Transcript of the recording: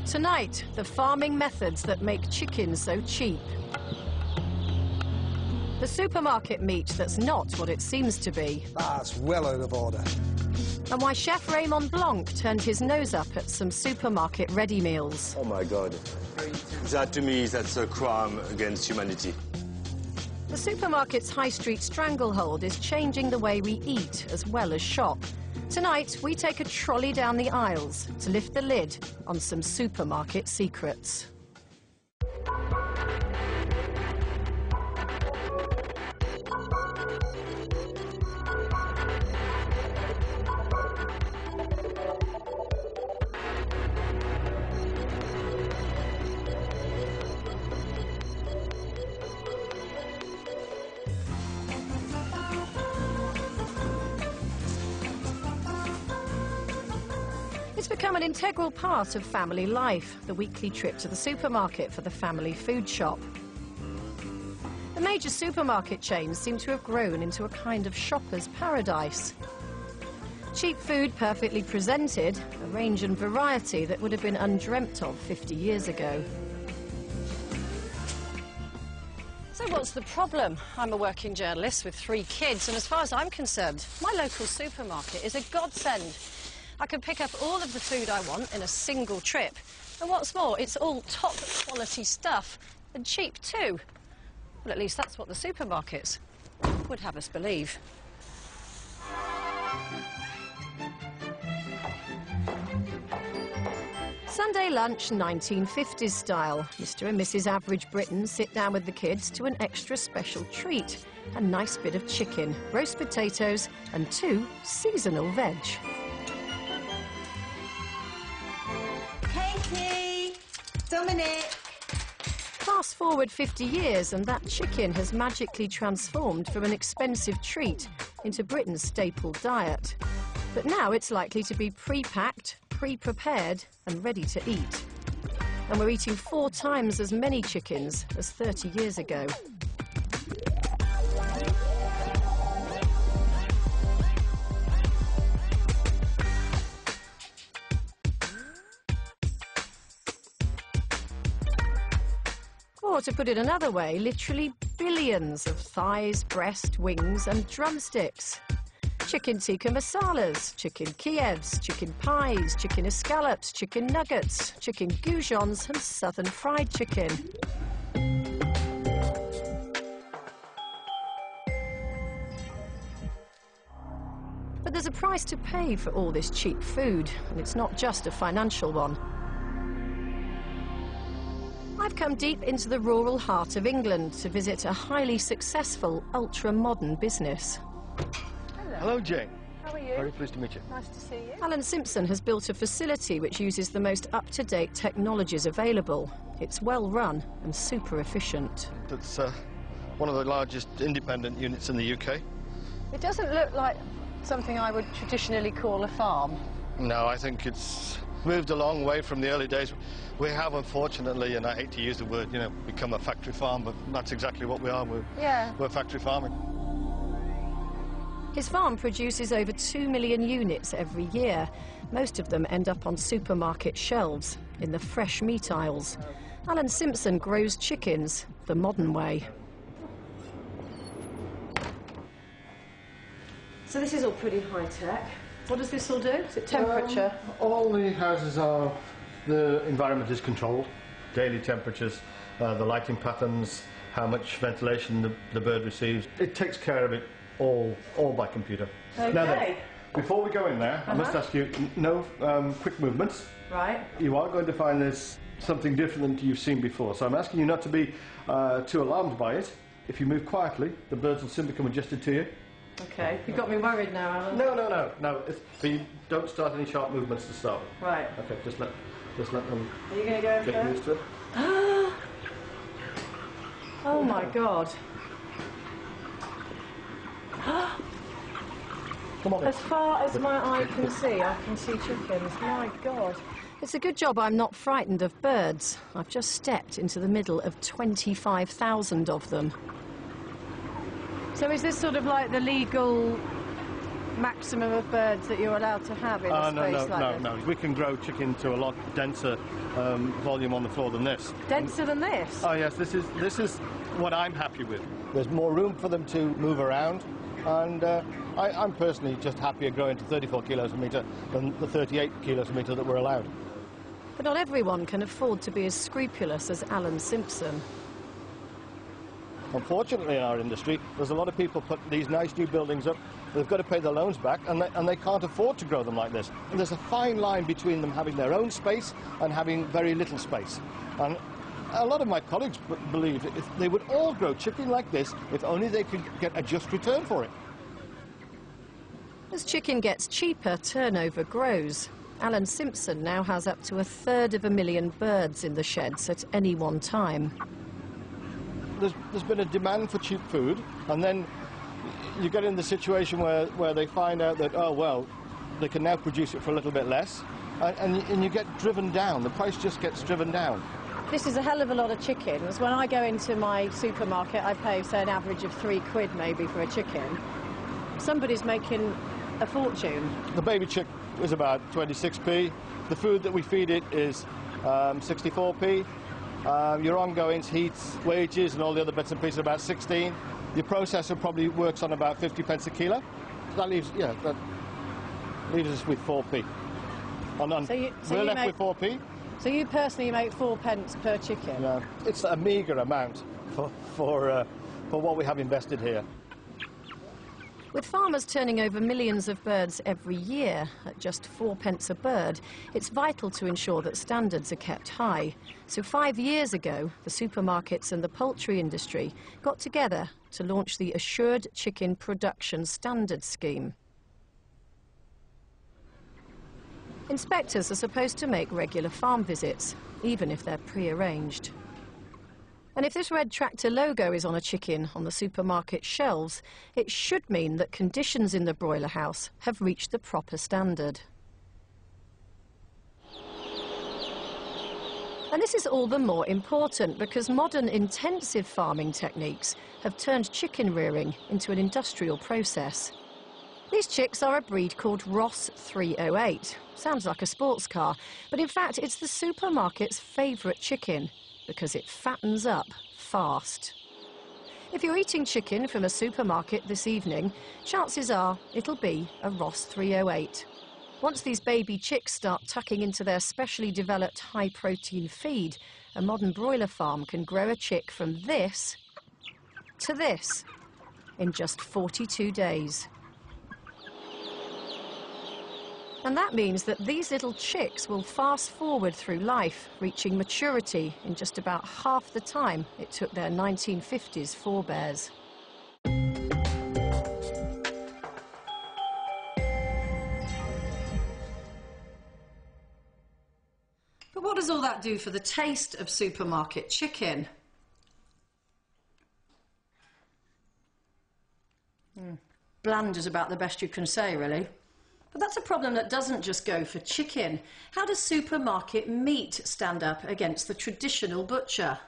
Tonight, the farming methods that make chicken so cheap. The supermarket meat that's not what it seems to be. That's well out of order. And why Chef Raymond Blanc turned his nose up at some supermarket ready meals. Oh my God. That to me, that's a crime against humanity. The supermarket's high street stranglehold is changing the way we eat as well as shop. Tonight, we take a trolley down the aisles to lift the lid on some supermarket secrets. It's become an integral part of family life, the weekly trip to the supermarket for the family food shop. The major supermarket chains seem to have grown into a kind of shopper's paradise. Cheap food perfectly presented, a range and variety that would have been undreamt of 50 years ago. So what's the problem? I'm a working journalist with 3 kids, and as far as I'm concerned, my local supermarket is a godsend. I can pick up all of the food I want in a single trip. And what's more, it's all top quality stuff, and cheap too. Well, at least that's what the supermarkets would have us believe. Sunday lunch, 1950s style. Mr. and Mrs. Average Britain sit down with the kids to an extra special treat. A nice bit of chicken, roast potatoes, and 2 seasonal veg. Katie! Dominic! Fast forward 50 years and that chicken has magically transformed from an expensive treat into Britain's staple diet. But now it's likely to be pre-packed, pre-prepared and ready to eat. And we're eating 4 times as many chickens as 30 years ago. Or to put it another way, literally billions of thighs, breast, wings and drumsticks. Chicken tikka masalas, chicken Kievs, chicken pies, chicken escallops, chicken nuggets, chicken goujons and southern fried chicken. But there's a price to pay for all this cheap food, and it's not just a financial one. I've come deep into the rural heart of England to visit a highly successful, ultra-modern business. Hello, Jane. How are you? Very pleased to meet you. Nice to see you. Alan Simpson has built a facility which uses the most up-to-date technologies available. It's well run and super efficient. It's one of the largest independent units in the UK. It doesn't look like something I would traditionally call a farm. No, I think it's moved a long way from the early days. We have, unfortunately, and I hate to use the word, become a factory farm, but that's exactly what we are. We're factory farming. His farm produces over 2 million units every year. Most of them end up on supermarket shelves, in the fresh meat aisles. Alan Simpson grows chickens the modern way. So this is all pretty high-tech. What does this all do? Is it temperature? All the houses are, the environment is controlled. Daily temperatures, the lighting patterns, how much ventilation the bird receives. It takes care of it all by computer. Okay. Now then, before we go in there, I must ask you, no quick movements. Right. You are going to find this something different than you've seen before, so I'm asking you not to be too alarmed by it. If you move quietly, the birds will soon become adjusted to you. Okay, you've got me worried now, Alan. No. But you don't start any sharp movements to start with. Right. Okay, just let them. Are you going to go get used to it. Oh my God. Come on. As far as my eye can see, I can see chickens. My God. It's a good job I'm not frightened of birds. I've just stepped into the middle of 25,000 of them. So is this sort of like the legal maximum of birds that you're allowed to have in a space like this? No. We can grow chicken to a lot denser volume on the floor than this. Denser than this? Oh yes, this is what I'm happy with. There's more room for them to move around, and I'm personally just happier growing to 34 kilos a metre than the 38 kilos a metre that we're allowed. But not everyone can afford to be as scrupulous as Alan Simpson. Unfortunately, in our industry, there's a lot of people put these nice new buildings up. They've got to pay their loans back, and they can't afford to grow them like this. And there's a fine line between them having their own space and having very little space. And a lot of my colleagues believe that if they would all grow chicken like this, if only they could get a just return for it. As chicken gets cheaper, turnover grows. Alan Simpson now has up to 1/3 birds in the sheds at any one time. There's been a demand for cheap food, and then you get in the situation where they find out that, oh, well, they can now produce it for a little bit less, and you get driven down. The price just gets driven down. This is a hell of a lot of chickens. When I go into my supermarket, I pay, say, an average of £3 maybe for a chicken. Somebody's making a fortune. The baby chick is about 26p. The food that we feed it is 64p. Your ongoings, heats, wages and all the other bits and pieces are about 16. Your processor probably works on about 50 pence a kilo. That leaves us with 4p. We're left with 4p. So you personally make 4 pence per chicken? Yeah, it's a meagre amount for what we have invested here. With farmers turning over millions of birds every year at just 4 pence a bird, it's vital to ensure that standards are kept high. So 5 years ago, the supermarkets and the poultry industry got together to launch the Assured Chicken Production Standards Scheme. Inspectors are supposed to make regular farm visits, even if they're pre-arranged. And if this red tractor logo is on a chicken on the supermarket shelves, it should mean that conditions in the broiler house have reached the proper standard. And this is all the more important because modern intensive farming techniques have turned chicken rearing into an industrial process. These chicks are a breed called Ross 308. Sounds like a sports car, but in fact it's the supermarket's favourite chicken, because it fattens up fast. If you're eating chicken from a supermarket this evening, chances are it'll be a Ross 308. Once these baby chicks start tucking into their specially developed high-protein feed, a modern broiler farm can grow a chick from this to this in just 42 days. And that means that these little chicks will fast forward through life, reaching maturity in just about half the time it took their 1950s forebears. But what does all that do for the taste of supermarket chicken? Bland is about the best you can say, really. But that's a problem that doesn't just go for chicken. How does supermarket meat stand up against the traditional butcher?